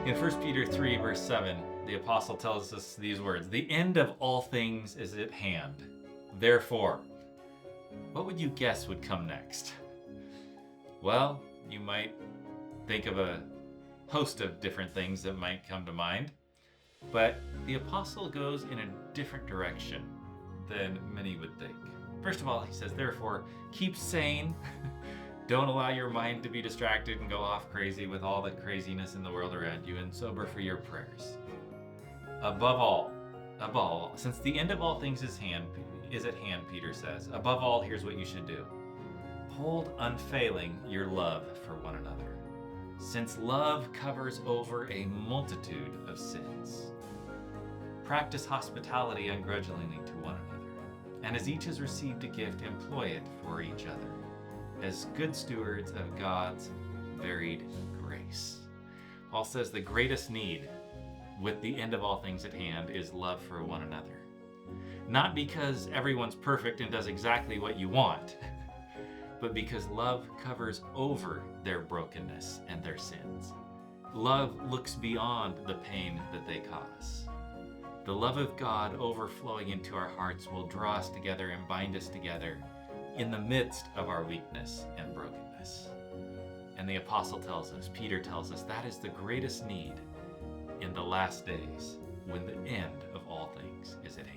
In 1 Peter 3, verse 7, the apostle tells us these words: "The end of all things is at hand. Therefore," what would you guess would come next? Well, you might think of a host of different things that might come to mind, but the apostle goes in a different direction than many would think. First of all, he says, therefore, keep sane. Don't allow your mind to be distracted and go off crazy with all the craziness in the world around you, and sober for your prayers. Above all, since the end of all things is at hand, Peter says, above all, here's what you should do. Hold unfailing your love for one another, since love covers over a multitude of sins. Practice hospitality ungrudgingly to one another, and as each has received a gift, employ it for each other, as good stewards of God's varied grace. Paul says the greatest need with the end of all things at hand is love for one another. Not because everyone's perfect and does exactly what you want, but because love covers over their brokenness and their sins. Love looks beyond the pain that they cause. The love of God overflowing into our hearts will draw us together and bind us together in the midst of our weakness and brokenness. And the apostle tells us, Peter tells us, that is the greatest need in the last days when the end of all things is at hand.